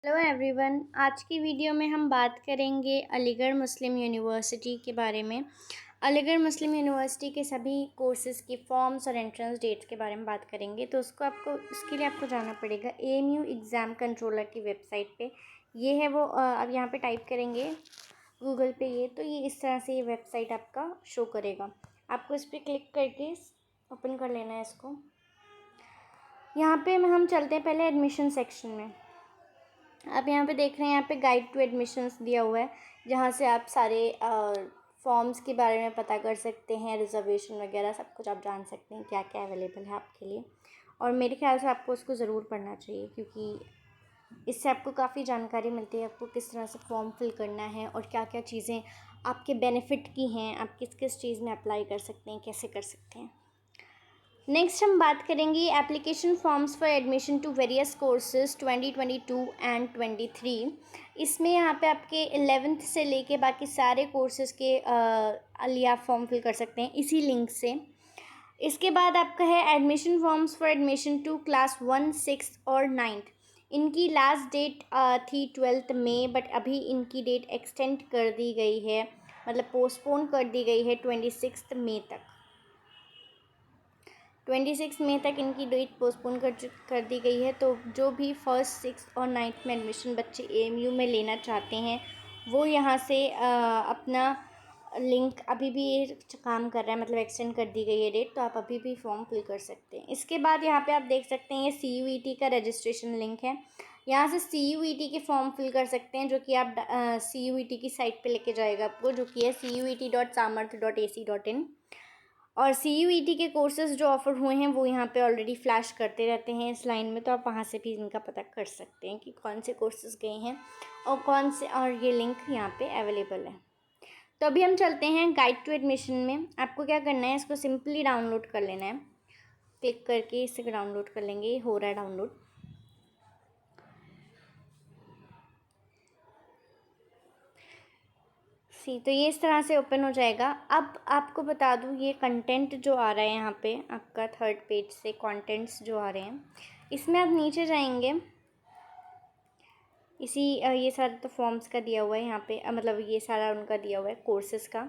Hello everyone, आज की video में हम बात करेंगे अलीगढ़ मुस्लिम यूनिवर्सिटी के बारे में। अलीगढ़ मुस्लिम यूनिवर्सिटी के सभी कोर्सेज़ की फॉर्म्स और एंट्रेंस डेट्स के बारे में बात करेंगे। तो उसके लिए आपको जाना पड़ेगा AMU एग्ज़ाम कंट्रोलर की वेबसाइट पे। ये है वो, अब यहाँ पे टाइप करेंगे गूगल पे तो ये इस तरह से ये वेबसाइट आपका शो करेगा। आपको इस पर क्लिक करके ओपन कर लेना है इसको। यहाँ पे हम चलते हैं पहले एडमिशन सेक्शन में। आप यहाँ पे देख रहे हैं, यहाँ पे गाइड टू एडमिशन्स दिया हुआ है, जहाँ से आप सारे फॉर्म्स के बारे में पता कर सकते हैं, रिजर्वेशन वगैरह सब कुछ आप जान सकते हैं क्या क्या अवेलेबल है आपके लिए। और मेरे ख्याल से आपको उसको ज़रूर पढ़ना चाहिए, क्योंकि इससे आपको काफ़ी जानकारी मिलती है आपको किस तरह से फॉर्म फिल करना है और क्या क्या चीज़ें आपके बेनिफिट की हैं, आप किस किस चीज़ में अप्लाई कर सकते हैं, कैसे कर सकते हैं। नेक्स्ट हम बात करेंगे application forms for admission to various courses 2022 and 23। इसमें यहाँ पे आपके 11th से लेके बाकी सारे कोर्सेज़ के लिए आप फॉर्म फिल कर सकते हैं इसी लिंक से। इसके बाद आपका है admission forms for admission to class 1, 6 और 9th। इनकी लास्ट डेट थी 12 मई, बट अभी इनकी डेट एक्सटेंड कर दी गई है, मतलब पोस्टपोन कर दी गई है 26 मई तक। 26 मई तक इनकी डेट पोस्टपोन कर दी गई है। तो जो भी 1st, 6th और 9th में एडमिशन बच्चे AMU में लेना चाहते हैं वो यहाँ से अपना लिंक, अभी भी ये काम कर रहा है, मतलब एक्सटेंड कर दी गई है डेट, तो आप अभी भी फॉर्म फिल कर सकते हैं। इसके बाद यहाँ पे आप देख सकते हैं ये CUET का रजिस्ट्रेशन लिंक है। यहाँ से CUET के फॉर्म फिल कर सकते हैं, जो कि आप CUET की साइट पे लेके जाएगा आपको, जो कि है cuet.samarth.ac.in। और CUET के कोर्सेज़ जो ऑफ़र हुए हैं वो यहाँ पे ऑलरेडी फ्लैश करते रहते हैं इस लाइन में, तो आप वहाँ से भी इनका पता कर सकते हैं कि कौन से कोर्सेज़ गए हैं और कौन से, और ये लिंक यहाँ पे अवेलेबल है। तो अभी हम चलते हैं गाइड टू एडमिशन में। आपको क्या करना है, इसको सिंपली डाउनलोड कर लेना है। क्लिक करके इसे डाउनलोड कर लेंगे, ये हो रहा है डाउनलोड। तो ये इस तरह से ओपन हो जाएगा। अब आपको बता दूँ, ये कंटेंट जो आ रहा है यहाँ पे आपका 3rd पेज से कंटेंट्स जो आ रहे हैं, इसमें आप नीचे जाएंगे, ये सारा तो फॉर्म्स का दिया हुआ है यहाँ पे, मतलब ये सारा उनका दिया हुआ है कोर्सेज़ का।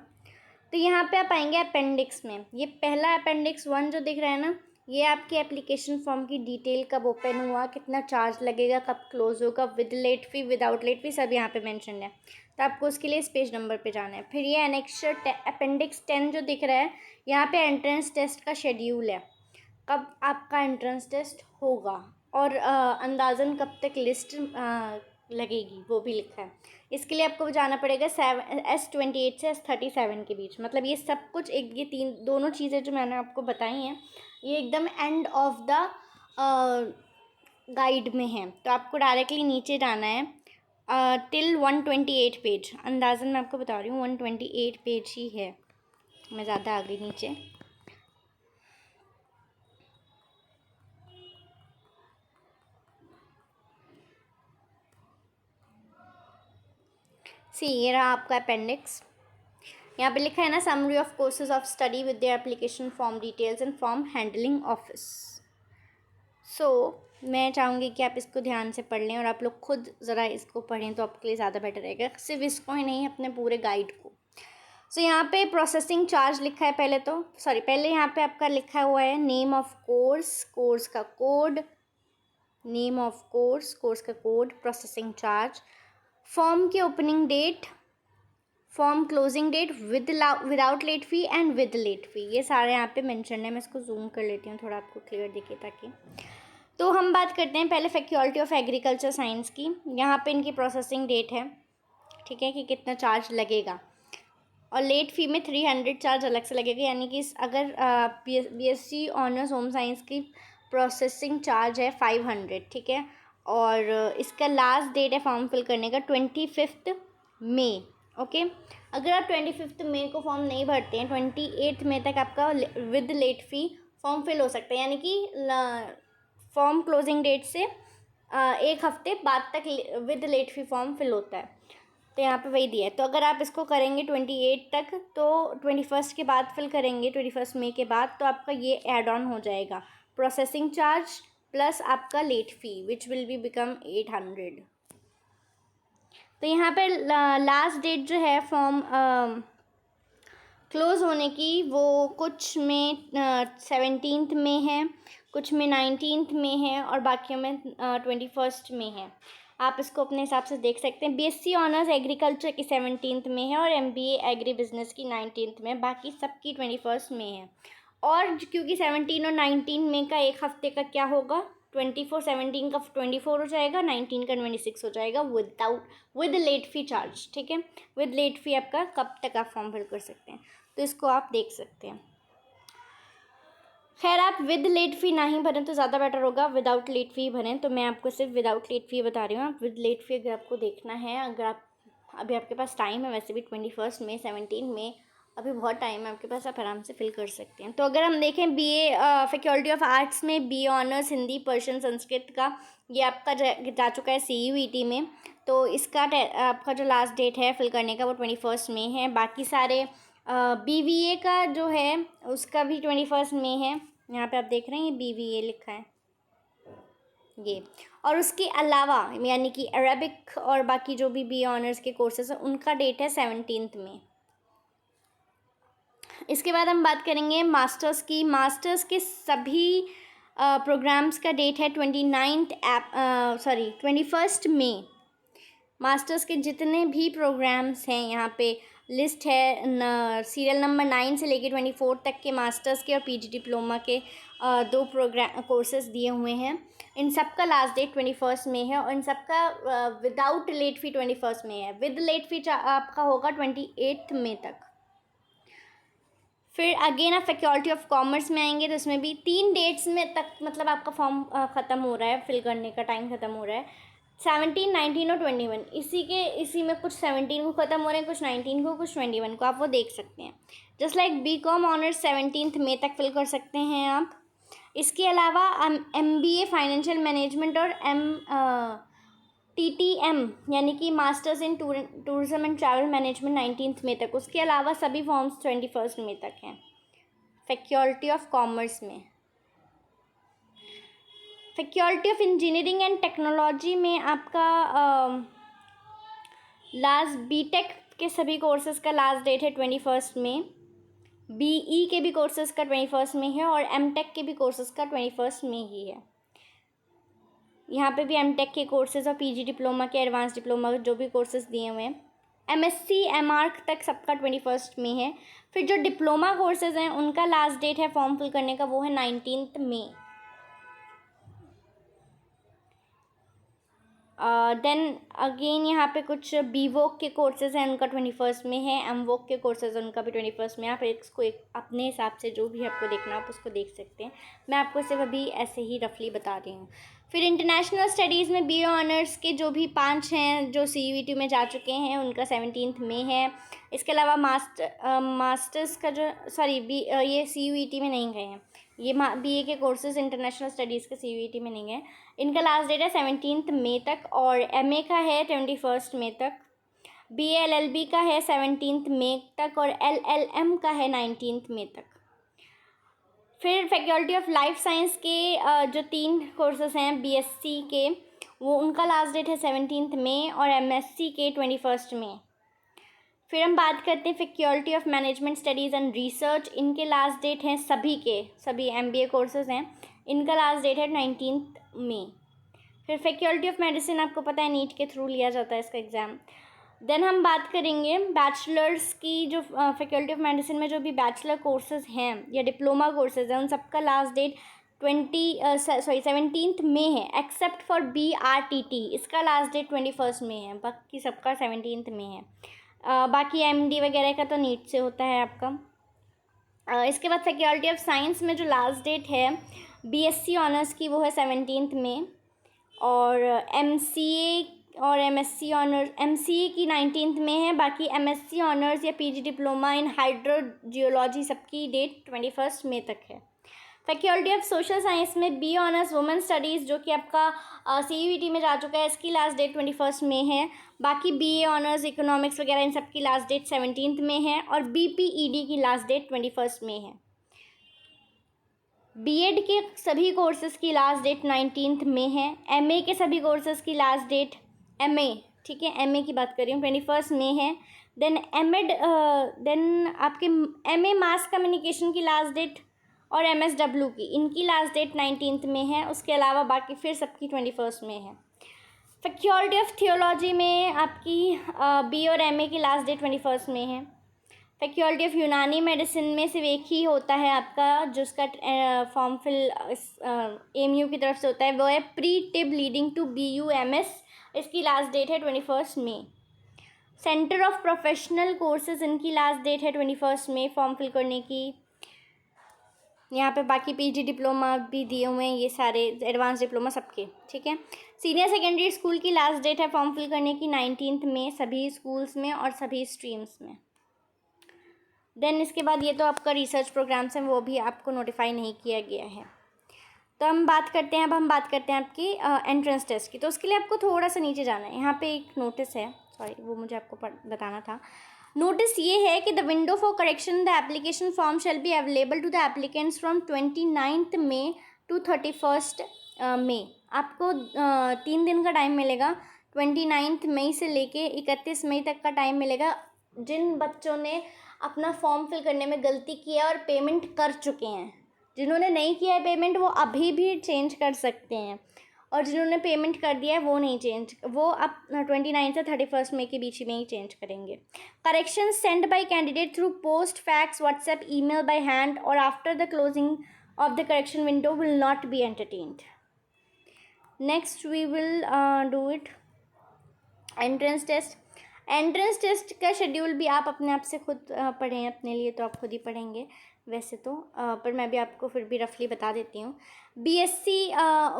तो यहाँ पे आप आएंगे अपेंडिक्स में। ये पहला अपेंडिक्स 1 जो दिख रहा है ना, ये आपकी एप्लीकेशन फॉर्म की डिटेल, कब ओपन हुआ, कितना चार्ज लगेगा, कब क्लोज होगा, with late fee, without late fee, सब यहाँ पे मेंशन है। तो आपको उसके लिए इस पेज नंबर पे जाना है। फिर ये एनेक्सर अपेंडिक्स 10 जो दिख रहा है, यहाँ पे एंट्रेंस टेस्ट का शेड्यूल है, कब आपका एंट्रेंस टेस्ट होगा और अंदाज़न कब तक लिस्ट लगेगी वो भी लिखा है। इसके लिए आपको जाना पड़ेगा S28 से S37 के बीच। मतलब ये सब कुछ ये दोनों चीज़ें जो मैंने आपको बताई हैं, ये एकदम एंड ऑफ द गाइड में है। तो आपको डायरेक्टली नीचे जाना है टिल 128 पेज। अंदाज़न मैं आपको बता रही हूँ 128 पेज ही है, मैं ज़्यादा आ गई नीचे। ये रहा आपका अपेंडिक्स। यहाँ पे लिखा है ना, summary of courses of study with their application form details and form handling office. मैं चाहूँगी कि आप इसको ध्यान से पढ़ लें और आप लोग खुद ज़रा इसको पढ़ें, तो आपके लिए ज़्यादा बेटर रहेगा, सिर्फ इसको ही नहीं, अपने पूरे गाइड को। यहाँ पे प्रोसेसिंग चार्ज लिखा है पहले यहाँ पे आपका लिखा हुआ है नेम ऑफ कोर्स, कोर्स का code, name of course, course का कोड, प्रोसेसिंग चार्ज, फॉर्म की opening date, form closing date, without late fee and with late fee, ये सारे यहाँ पे मेंशन है। मैं इसको जूम कर लेती हूँ थोड़ा आपको क्लियर दिखे ताकि। तो हम बात करते हैं पहले फैकल्टी ऑफ एग्रीकल्चर साइंस की। यहाँ पे इनकी प्रोसेसिंग डेट है, ठीक है, कि कितना चार्ज लगेगा, और लेट फ़ी में 300 चार्ज अलग से लगेगा। यानी कि अगर BSc ऑनर्स होम साइंस की प्रोसेसिंग चार्ज है 500, ठीक है, और इसका लास्ट डेट है फॉर्म फिल करने का 25 मई। ओके, अगर आप 25 मई को फॉर्म नहीं भरते हैं, 28 मई तक आपका with late fee form fill हो सकता है। यानी कि फॉर्म क्लोजिंग डेट से 1 हफ्ते बाद तक with late fee form fill होता है। तो यहाँ पे वही दिया है। तो अगर आप इसको करेंगे 28 तक, तो 21 के बाद फिल करेंगे, 21 मई के बाद, तो आपका ये ऐड ऑन हो जाएगा प्रोसेसिंग चार्ज प्लस आपका late fee, which will be become 800। तो यहाँ पे लास्ट डेट जो है फॉर्म क्लोज़ होने की वो कुछ में 17 में है, कुछ में 19 में है और बाकियों में 21 में है। आप इसको अपने हिसाब से देख सकते हैं। बीएससी ऑनर्स एग्रीकल्चर की 17 में है और एमबीए एग्री बिजनेस की 19 में, बाकी सबकी 21 में है। और क्योंकि 17 और 19 में का एक हफ्ते का क्या होगा, 17 का 24 हो जाएगा, 19 का 26 हो जाएगा विद लेट फ़ी चार्ज। ठीक है, विद लेट फ़ी आपका कब तक आप फॉर्म फिल कर सकते हैं, तो इसको आप देख सकते हैं। खैर आप विद लेट फ़ी ना ही भरें तो ज़्यादा बेटर होगा, विदाउट लेट फ़ी भरें। तो मैं आपको सिर्फ विदाउट लेट फ़ी बता रही हूँ। आप विद लेट फ़ी अगर आपको देखना है, अगर आप अभी आपके पास टाइम है, वैसे भी 21 में 17 में अभी बहुत टाइम है आपके पास, आप आराम से फिल कर सकते हैं। तो अगर हम देखें बीए फैकल्टी ऑफ आर्ट्स में BA honours Hindi Persian Sanskrit का, ये आपका जा चुका है CUET में। तो इसका आपका जो लास्ट डेट है फिल करने का वो 21 में है। बाकी सारे BVA का जो है उसका भी 21 में है। यहाँ पे आप देख रहे हैं ये BVA लिखा है ये। और उसके अलावा यानी कि अरबिक और बाकी जो भी BA ऑनर्स के कोर्सेज हैं उनका डेट है 17 में। इसके बाद हम बात करेंगे मास्टर्स की। मास्टर्स के सभी प्रोग्राम्स का डेट है 21 मई। मास्टर्स के जितने भी प्रोग्राम्स हैं यहाँ पे लिस्ट है, सीरियल नंबर 9 से लेके 24 तक के मास्टर्स के और PG डिप्लोमा के 2 प्रोग्राम कोर्सेज दिए हुए हैं। इन सब का लास्ट डेट 21 में है और इन सब का विदाउट लेट फ़ी 21 में है। विद लेट फ़ी आपका होगा 28 मई तक। फिर अगेन आप फैकल्टी ऑफ कॉमर्स में आएंगे तो इसमें भी 3 डेट्स में तक मतलब आपका फॉर्म ख़त्म हो रहा है, फिल करने का टाइम ख़त्म हो रहा है। 17, 19 और 21 इसी में कुछ 17 को ख़त्म हो रहे हैं, कुछ 19 को, कुछ 21 को, आप वो देख सकते हैं। जस्ट लाइक BCom ऑनर्स 17 मई तक फिल कर सकते हैं आप। इसके अलावा MBA फाइनेंशियल मैनेजमेंट और TTM यानी कि masters in tourism and travel management 19 मई तक। उसके अलावा सभी फॉर्म्स 21 मई तक हैं फैकल्टी ऑफ कॉमर्स में। Faculty of engineering and technology में आपका लास्ट BTech के सभी कोर्सेज़ का लास्ट डेट है 21 में। BE के भी कोर्सेज़ का 21 में है और MTech के भी कोर्सेज़ का 21 में ही है। यहाँ पे भी MTech के कोर्सेज़ और PG डिप्लोमा के, एडवांस डिप्लोमा जो भी कोर्सेज़ दिए हुए हैं। MSc MArch तक सबका 21 में है। फिर जो डिप्लोमा कोर्सेज़ हैं उनका लास्ट डेट है फॉर्म फिल करने का, वो है 19 मई। देन अगेन यहाँ पे कुछ BVoc के कोर्सेज़ हैं, उनका 21 में है। MVoc के कोर्सेज़ उनका भी 21 में। आप इसको अपने हिसाब से जो भी आपको देखना आप उसको देख सकते हैं। मैं आपको सिर्फ अभी ऐसे ही रफली बता रही हूँ। फिर इंटरनेशनल स्टडीज़ में BA ऑनर्स के जो भी 5 हैं जो CUET में जा चुके हैं उनका 17 में है। इसके अलावा मास्टर्स का जो ये CUET में नहीं गए हैं, ये BA के कोर्सेज़ इंटरनेशनल स्टडीज़ के CUET में नहीं है। इनका लास्ट डेट है 17 मई तक और MA का है 21 मई तक। BA LLB का है 17 मई तक और LLM का है 19 मई तक। फिर फैकल्टी ऑफ लाइफ साइंस के जो 3 कोर्सेज़ हैं BSc के, वो उनका लास्ट डेट है 17 मई और MSc के 21 मई। फिर हम बात करते हैं faculty of management studies and research. इनके लास्ट डेट हैं सभी MBA कोर्सेज़ हैं, इनका लास्ट डेट है 19 मई। फिर फैकल्टी ऑफ मेडिसिन आपको पता है नीट के थ्रू लिया जाता है इसका एग्ज़ाम। देन हम बात करेंगे बैचलर्स की। जो फैकल्टी ऑफ मेडिसिन में जो भी बैचलर कोर्सेज़ हैं या डिप्लोमा कोर्सेज़ हैं उन सबका लास्ट डेट 17 मई है, एक्सेप्ट फॉर BRTT, इसका लास्ट डेट 21 मई है, बाकी सबका 17 मई है। बाकी MD वगैरह का तो नीट से होता है आपका। इसके बाद फैकल्टी ऑफ साइंस में जो लास्ट डेट है BSc ऑनर्स की वो है 17 मई और MCA और MSc ऑनर्स MCA की 19 में है। बाकी MSc ऑनर्स या PG डिप्लोमा इन हाइड्रोजियोलॉजी सबकी डेट 21 मई तक है। फैकल्टी ऑफ सोशल साइंस में BA ऑनर्स वुमेन स्टडीज़ जो कि आपका CUET में जा चुका है, इसकी लास्ट डेट 21 में है। बाकी BA ऑनर्स इकोनॉमिक्स वगैरह इन सब की लास्ट डेट 17 में है और BPED की लास्ट डेट 21 में है। BEd के सभी कोर्सेज़ की लास्ट डेट 19 में है। MA के सभी कोर्सेज़ की लास्ट डेट MA ठीक है, एमए की बात कर रही हूँ, 21 मई है। देन एमएड, देन आपके एमए मास कम्युनिकेशन की लास्ट डेट और एमएसडब्ल्यू की, इनकी लास्ट डेट 19 में है। उसके अलावा बाकी फिर सबकी 21 में है। फैकल्टी ऑफ थियोलॉजी में आपकी बी और एमए की लास्ट डेट 21 में है। फैकल्टी ऑफ यूनानी मेडिसिन में सिर्फ एक ही होता है आपका, जो उसका फॉर्म फिल एमयू की तरफ से होता है, वो है प्री टिब लीडिंग टू BUMS। इसकी लास्ट डेट है 21 मई। सेंटर ऑफ प्रोफेशनल कोर्सेज, इनकी लास्ट डेट है 21 मई फॉर्म फिल करने की। यहाँ पे बाकी PG डिप्लोमा भी दिए हुए हैं, ये सारे एडवांस डिप्लोमा सबके, ठीक है। सीनियर सेकेंडरी स्कूल की लास्ट डेट है फॉर्म फिल करने की 19 मई सभी स्कूल्स में और सभी स्ट्रीम्स में। देन इसके बाद ये तो आपका रिसर्च प्रोग्राम्स हैं, वो भी आपको नोटिफाई नहीं किया गया है। तो हम बात करते हैं आपकी एंट्रेंस टेस्ट की। तो उसके लिए आपको थोड़ा सा नीचे जाना है। यहाँ पे एक नोटिस है, सॉरी वो मुझे आपको बताना था। नोटिस ये है कि the window for correction the application form shall be available to the applicants from 29 मई टू 31 मई। आपको 3 दिन का टाइम मिलेगा, 29 मई से लेके 31 मई तक का टाइम मिलेगा। जिन बच्चों ने अपना फॉर्म फिल करने में गलती किया और पेमेंट कर चुके हैं, जिन्होंने नहीं किया है पेमेंट वो अभी भी चेंज कर सकते हैं, और जिन्होंने पेमेंट कर दिया है वो नहीं चेंज, वो अब 29 से 31 मई के बीच में ही चेंज करेंगे। Correction send by candidate through post, fax, WhatsApp, email, by hand और after the closing of the correction window will not be entertained. Next we will do it entrance test. Entrance test का schedule भी आप अपने आप से खुद पढ़ें, अपने लिए तो आप खुद ही पढ़ेंगे वैसे तो, पर मैं भी आपको फिर भी रफली बता देती हूँ। BSc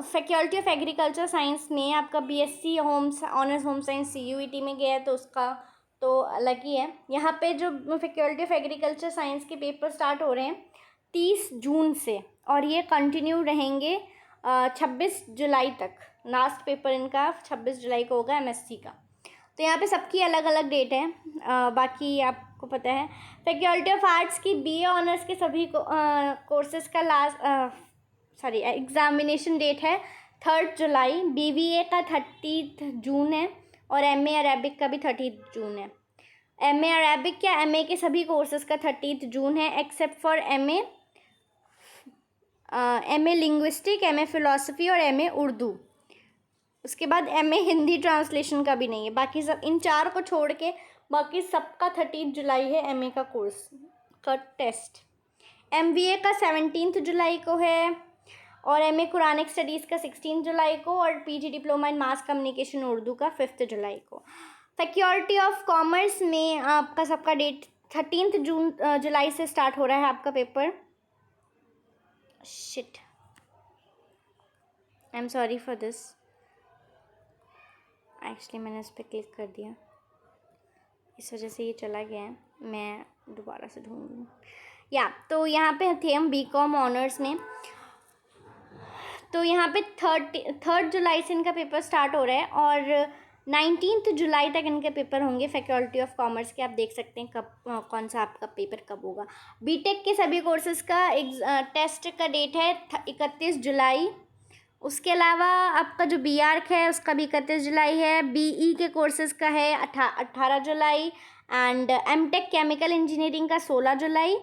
faculty of agriculture science में आपका BSc honours home science CUET में गया है, तो उसका तो अलग ही है। यहाँ पे जो फैकल्टी ऑफ एग्रीकल्चर साइंस के पेपर स्टार्ट हो रहे हैं 30 जून से, और ये कंटिन्यू रहेंगे 26 जुलाई तक। लास्ट पेपर इनका 26 जुलाई को होगा MSc का। तो यहाँ पे सबकी अलग अलग डेट है, बाकी आपको पता है। फैकल्टी ऑफ आर्ट्स की BA ऑनर्स के सभी कोर्सेज का एग्ज़ामिनेशन डेट है 3 जुलाई। BBA का 30 जून है और MA अरेबिक का भी 30 जून है। MA अरेबिक या MA के सभी कोर्सेज का 30 जून है except for MA linguistic, MA philosophy और MA उर्दू। उसके बाद MA हिंदी ट्रांसलेशन का भी नहीं है। बाकी सब इन 4 को छोड़ के बाकी सबका 30 जुलाई है MA का कोर्स का टेस्ट। MBA का 17 जुलाई को है और MA कुरानिक स्टडीज़ का 16 जुलाई को और PG diploma in mass communication Urdu का 5 जुलाई को। फैकल्टी ऑफ कॉमर्स में आपका सबका डेट 13 जुलाई से स्टार्ट हो रहा है आपका paper. Shit, I am sorry for this, actually मैंने इस पर क्लिक कर दिया, इस वजह से ये चला गया है, मैं दोबारा से ढूंढूँ। तो यहाँ पे थे हम BCom ऑनर्स में। तो यहाँ पे 3 जुलाई से इनका पेपर स्टार्ट हो रहा है और 19 जुलाई तक इनके पेपर होंगे फैकल्टी ऑफ कॉमर्स के। आप देख सकते हैं कब कौन सा आपका पेपर कब होगा। BTech के सभी कोर्सेज़ का टेस्ट का डेट है 31 जुलाई। उसके अलावा आपका जो BArch है उसका भी 31 जुलाई है। BE के कोर्सेज़ का है 18 जुलाई एंड MTech केमिकल इंजीनियरिंग का 16 जुलाई।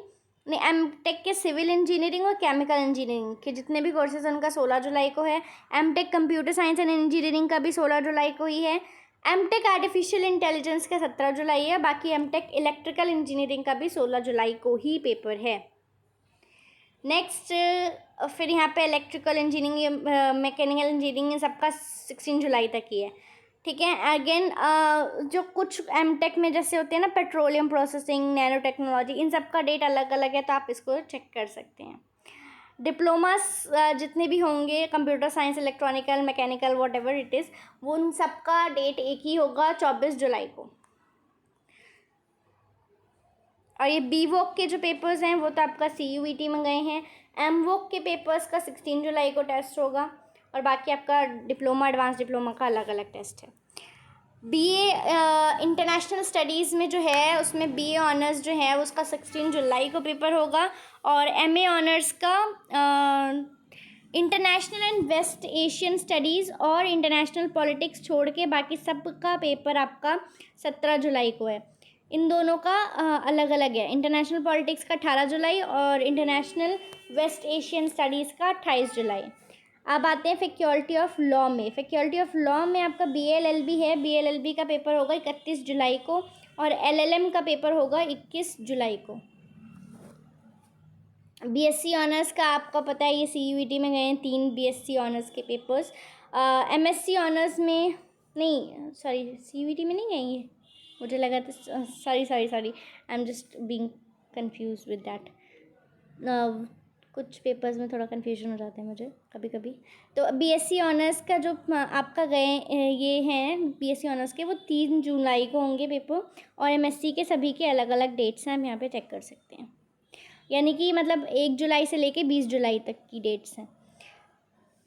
नहीं, MTech के सिविल इंजीनियरिंग और केमिकल इंजीनियरिंग के जितने भी कोर्सेज हैं उनका 16 जुलाई को है। MTech computer science and engineering का भी 16 जुलाई को ही है। MTech आर्टिफिशियल इंटेलिजेंस का 17 जुलाई है। बाकी MTech इलेक्ट्रिकल इंजीनियरिंग का भी 16 जुलाई को ही पेपर है। नेक्स्ट फिर यहाँ पे इलेक्ट्रिकल इंजीनियरिंग, मैकेनिकल इंजीनियरिंग, इन सबका 16 जुलाई तक ही है, ठीक है। अगेन जो कुछ MTech में जैसे होते हैं ना पेट्रोलियम प्रोसेसिंग, नैनो टेक्नोलॉजी, इन सब का डेट अलग अलग है, तो आप इसको चेक कर सकते हैं। डिप्लोमास जितने भी होंगे computer science, electronical, mechanical, what ever it is, वो उन सब का डेट एक ही होगा 24 जुलाई को। और ये BVoc के जो पेपर्स हैं वो तो आपका CUET में गए हैं। MVoc के पेपर्स का 16 जुलाई को टेस्ट होगा और बाकी आपका डिप्लोमा, एडवांस डिप्लोमा का अलग अलग टेस्ट है। BA इंटरनेशनल स्टडीज़ में जो है उसमें BA ऑनर्स जो है उसका 16 जुलाई को पेपर होगा और MA ऑनर्स का international and West Asian studies और इंटरनेशनल पॉलिटिक्स छोड़ के बाकी सब का पेपर आपका 17 जुलाई को है। इन दोनों का अलग अलग है। इंटरनेशनल पॉलिटिक्स का 18 जुलाई और इंटरनेशनल वेस्ट एशियन स्टडीज़ का 28 जुलाई। अब आते हैं फैकल्टी ऑफ लॉ में। फैकल्टी ऑफ लॉ में आपका BLLB है। BLLB का पेपर होगा 31 जुलाई को और LLM का पेपर होगा 21 जुलाई को। BSc ऑनर्स का आपका पता है, ये CUET में गए हैं 3 BSc ऑनर्स के पेपर्स। MSc ऑनर्स में नहीं, सॉरी CUET में नहीं गए ये, मुझे लगा था, sorry I am just being confuse with that. कुछ पेपर्स में थोड़ा कन्फ्यूजन हो जाता है मुझे कभी कभी। तो BSc ऑनर्स का जो आपका गए ये हैं BSc ऑनर्स के, वो 3 जुलाई को होंगे पेपर और MSc के सभी के अलग अलग डेट्स हैं, हम यहाँ पे चेक कर सकते हैं। यानी कि मतलब 1 जुलाई से लेके 20 जुलाई तक की डेट्स हैं।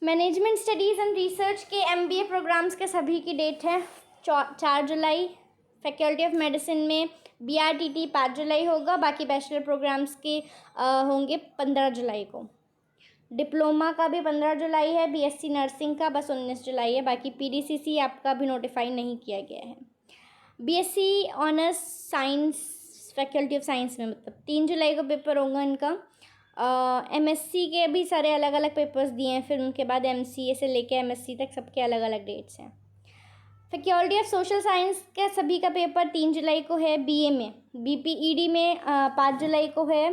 मैनेजमेंट स्टडीज़ एंड रिसर्च के MBA प्रोग्राम्स के सभी की डेट है 4 जुलाई। फैकल्टी ऑफ मेडिसिन में BRTT 5 जुलाई होगा, बाकी बैचलर प्रोग्राम्स के होंगे 15 जुलाई को। डिप्लोमा का भी 15 जुलाई है। BSc नर्सिंग का बस 19 जुलाई है, बाकी PDCC आपका भी नोटिफाई नहीं किया गया है। BSc honours science faculty of science में मतलब 3 जुलाई को पेपर होगा इनका। MSc के भी सारे अलग अलग पेपर्स दिए हैं, फिर उनके बाद MCA से लेके MSc तक सबके अलग अलग डेट्स हैं। फैकल्टी ऑफ सोशल साइंस के सभी का पेपर 3 जुलाई को है। BA में BPED में 5 जुलाई को है,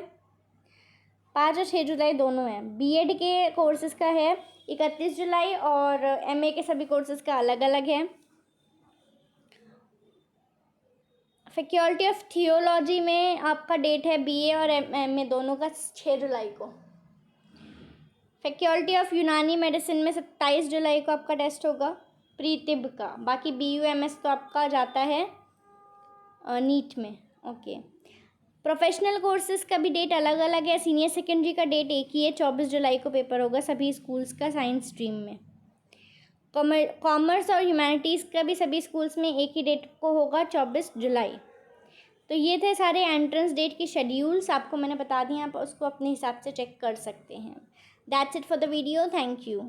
5 और 6 जुलाई दोनों हैं। BEd के कोर्सेज़ का है 31 जुलाई और MA के सभी कोर्सेज़ का अलग अलग है। फैकल्टी ऑफ थियोलॉजी में आपका डेट है BA और MA दोनों का 6 जुलाई को। फैकल्टी ऑफ यूनानी मेडिसिन में 27 जुलाई को आपका टेस्ट होगा प्री टिब का। बाकी BUMS तो आपका जाता है नीट में। ओके, प्रोफेशनल कोर्सेज़ का भी डेट अलग अलग है। सीनियर सेकेंडरी का डेट एक ही है, 24 जुलाई को पेपर होगा सभी स्कूल्स का साइंस स्ट्रीम में। कॉमर्स और ह्यूमैनिटीज़ का भी सभी स्कूल्स में एक ही डेट को होगा 24 जुलाई। तो ये थे सारे एंट्रेंस डेट की शेड्यूल्स, आपको मैंने बता दिए, आप उसको अपने हिसाब से चेक कर सकते हैं। That's it for the video, thank you.